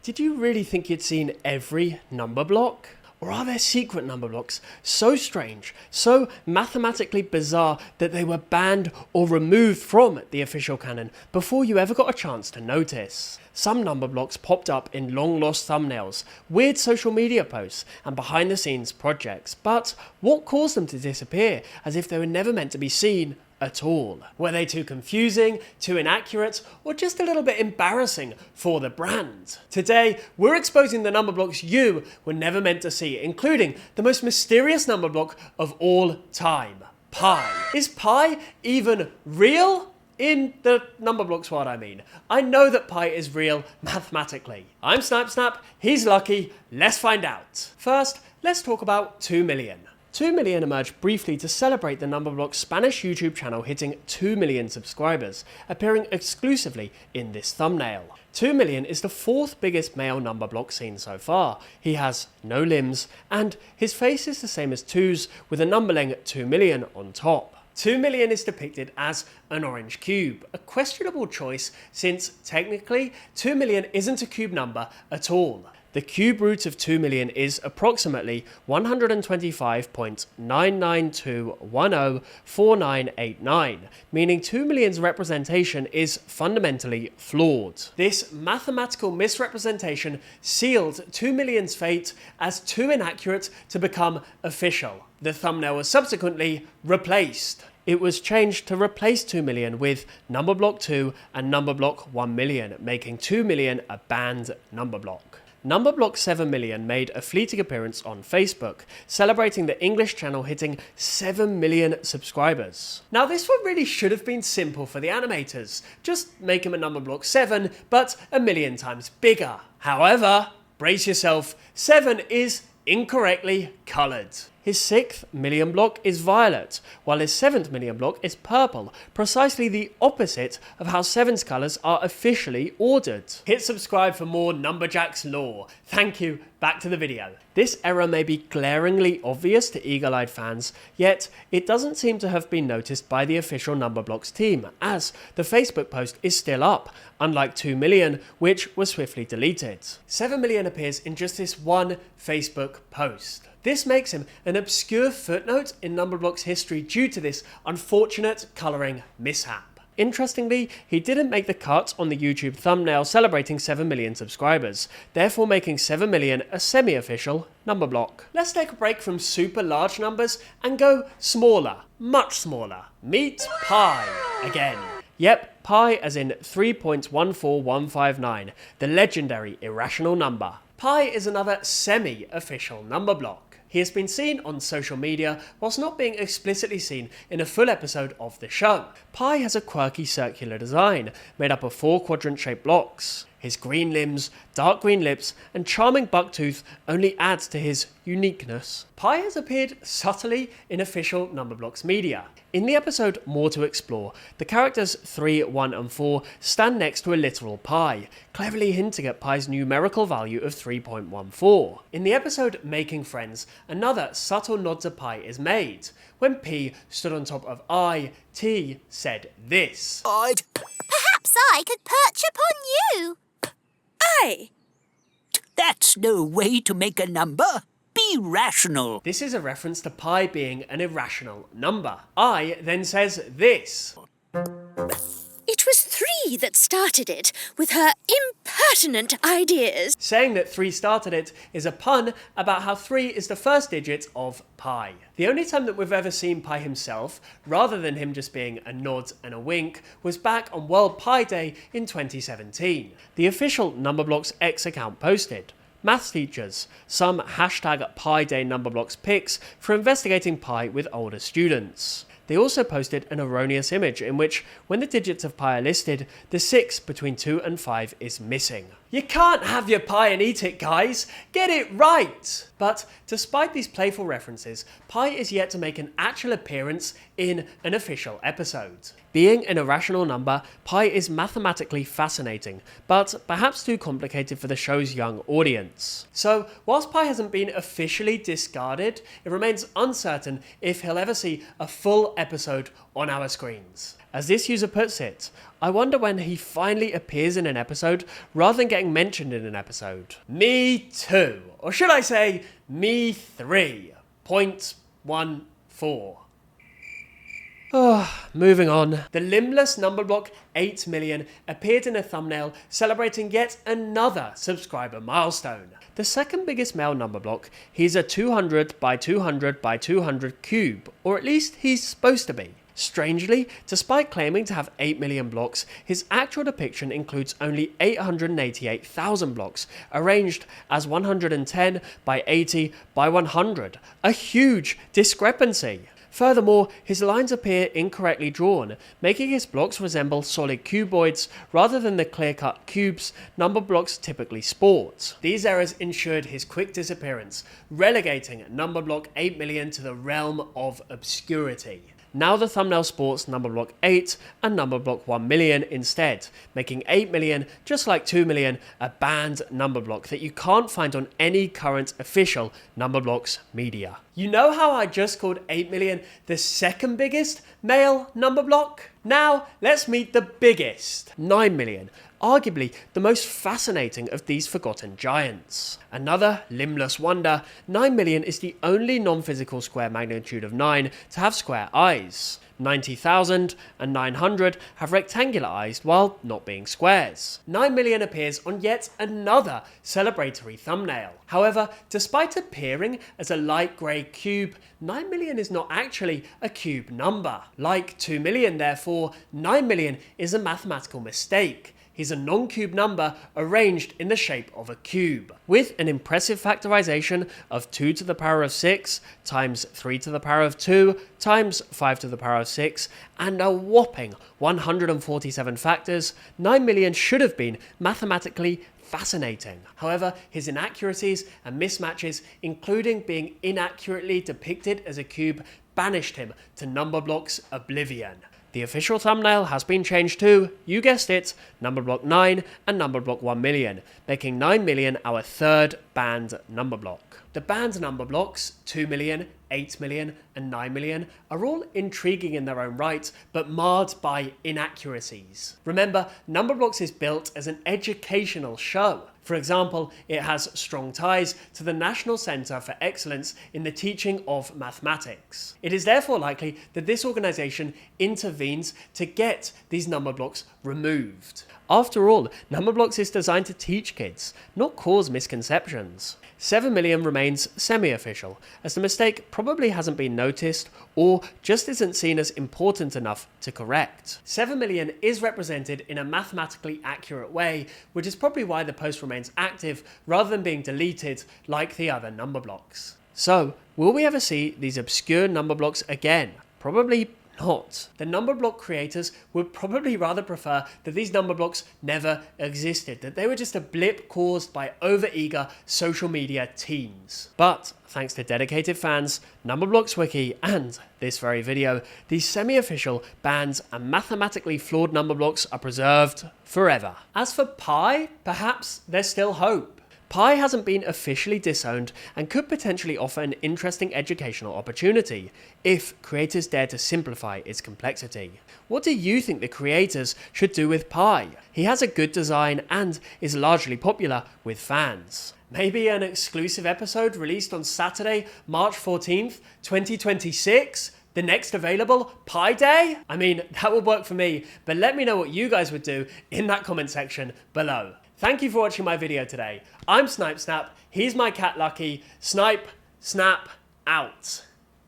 Did you really think you'd seen every number block? Or are there secret number blocks so strange, so mathematically bizarre that they were banned or removed from the official canon before you ever got a chance to notice? Some number blocks popped up in long-lost thumbnails, weird social media posts, and behind-the-scenes projects, but what caused them to disappear as if they were never meant to be seen at all? Were they too confusing, too inaccurate, or just a little bit embarrassing for the brand? Today, we're exposing the number blocks you were never meant to see, including the most mysterious number block of all time, pi. Is pi even real? In the number blocks world, I mean. I know that pi is real mathematically. I'm Snap, he's Lucky, let's find out. First, let's talk about 2 million. 2 million emerged briefly to celebrate the Numberblock Spanish YouTube channel hitting 2 million subscribers, appearing exclusively in this thumbnail. 2 million is the fourth biggest male Numberblock seen so far. He has no limbs, and his face is the same as 2's with a numberling 2 million on top. 2 million is depicted as an orange cube, a questionable choice since technically 2 million isn't a cube number at all. The cube root of 2 million is approximately 125.992104989, meaning 2 million's representation is fundamentally flawed. This mathematical misrepresentation sealed 2 million's fate as too inaccurate to become official. The thumbnail was subsequently replaced. It was changed to replace 2 million with Numberblock 2 and Numberblock 1 million, making 2 million a banned number block. Numberblock 7 million made a fleeting appearance on Facebook, celebrating the English channel hitting 7 million subscribers. Now this one really should have been simple for the animators, just make him a Numberblock 7, but a million times bigger. However, brace yourself, 7 is incorrectly coloured. His 6th million block is violet, while his 7th million block is purple, precisely the opposite of how 7's colours are officially ordered. Hit subscribe for more Numberjacks lore. Thank you, back to the video. This error may be glaringly obvious to eagle-eyed fans, yet it doesn't seem to have been noticed by the official Numberblocks team, as the Facebook post is still up, unlike 2 million, which was swiftly deleted. 7 million appears in just this one Facebook post. This makes him an obscure footnote in Numberblock's history due to this unfortunate colouring mishap. Interestingly, he didn't make the cut on the YouTube thumbnail celebrating 7 million subscribers, therefore making 7 million a semi-official number block. Let's take a break from super large numbers and go smaller, much smaller. Meet pi again. Yep, pi as in 3.14159, the legendary irrational number. Pi is another semi-official number block. He has been seen on social media whilst not being explicitly seen in a full episode of the show. Pi has a quirky circular design made up of 4 quadrant-shaped blocks. His green limbs, dark green lips, and charming bucktooth only adds to his uniqueness. Pi has appeared subtly in official Numberblocks media. In the episode More to Explore, the characters 3, 1, and 4 stand next to a literal pi, cleverly hinting at pi's numerical value of 3.14. In the episode Making Friends, another subtle nod to pi is made. When P stood on top of I, T said this. Perhaps I could perch upon you. That's no way to make a number. Be rational. This is a reference to pi being an irrational number. I then says this. It was 3 that started it, with her impertinent ideas. Saying that 3 started it is a pun about how 3 is the first digit of pi. The only time that we've ever seen pi himself, rather than him just being a nod and a wink, was back on World Pi Day in 2017. The official Numberblocks X account posted, "Maths teachers, some #PiDay Numberblocks pics for investigating pi with older students." They also posted an erroneous image in which, when the digits of pi are listed, the 6 between 2 and 5 is missing. You can't have your pie and eat it, guys! Get it right! But despite these playful references, pi is yet to make an actual appearance in an official episode. Being an irrational number, pi is mathematically fascinating, but perhaps too complicated for the show's young audience. So, whilst pi hasn't been officially discarded, it remains uncertain if he'll ever see a full episode on our screens. As this user puts it, I wonder when he finally appears in an episode rather than getting mentioned in an episode. Me too. Or should I say, me 3.14. Moving on. The limbless Numberblock 8 million appeared in a thumbnail celebrating yet another subscriber milestone. The second biggest male Numberblock, he's a 200 by 200 by 200 cube, or at least he's supposed to be. Strangely, despite claiming to have 8 million blocks, his actual depiction includes only 888,000 blocks, arranged as 110 by 80 by 100, a huge discrepancy. Furthermore, his lines appear incorrectly drawn, making his blocks resemble solid cuboids rather than the clear-cut cubes Numberblocks typically sport. These errors ensured his quick disappearance, relegating Numberblock 8 million to the realm of obscurity. Now the thumbnail sports Numberblock 8 and Numberblock 1 million instead, making 8 million, just like 2 million, a banned Numberblock that you can't find on any current official Numberblocks media. You know how I just called 8 million the second biggest male Numberblock? Now let's meet the biggest, 9 million. Arguably the most fascinating of these forgotten giants. Another limbless wonder, 9 million is the only non-physical square magnitude of 9 to have square eyes. 90,000 and 900 have rectangular eyes while not being squares. 9 million appears on yet another celebratory thumbnail. However, despite appearing as a light grey cube, 9 million is not actually a cube number. Like 2 million, therefore, 9 million is a mathematical mistake. He's a non-cube number arranged in the shape of a cube, with an impressive factorization of 2 to the power of 6 times 3 to the power of 2 times 5 to the power of 6, and a whopping 147 factors. 9 million should have been mathematically fascinating. However, his inaccuracies and mismatches, including being inaccurately depicted as a cube, banished him to Numberblock's oblivion. The official thumbnail has been changed to, you guessed it, Numberblock 9 and Numberblock 1 million, making 9 million our third banned Numberblock. The banned Numberblocks, 2 million, 8 million and 9 million, are all intriguing in their own right, but marred by inaccuracies. Remember, Numberblocks is built as an educational show. For example, it has strong ties to the National Centre for Excellence in the Teaching of Mathematics. It is therefore likely that this organisation intervenes to get these Numberblocks removed. After all, Numberblocks is designed to teach kids, not cause misconceptions. 7 million remains semi-official, as the mistake probably hasn't been noticed or just isn't seen as important enough to correct. 7 million is represented in a mathematically accurate way, which is probably why the post remains active rather than being deleted like the other Numberblocks. So, will we ever see these obscure Numberblocks again? Probably not. The Numberblock creators would probably rather prefer that these Numberblocks never existed, that they were just a blip caused by overeager social media teens. But thanks to dedicated fans, Numberblocks Wiki, and this very video, these semi-official, banned and mathematically flawed Numberblocks are preserved forever. As for Pi, perhaps there's still hope. Pi hasn't been officially disowned and could potentially offer an interesting educational opportunity if creators dare to simplify its complexity. What do you think the creators should do with Pi? He has a good design and is largely popular with fans. Maybe an exclusive episode released on Saturday, March 14th, 2026? The next available Pi Day? I mean, that would work for me, but let me know what you guys would do in that comment section below. Thank you for watching my video today. I'm Snipe Snap, he's my cat Lucky. Snipe, Snap, out.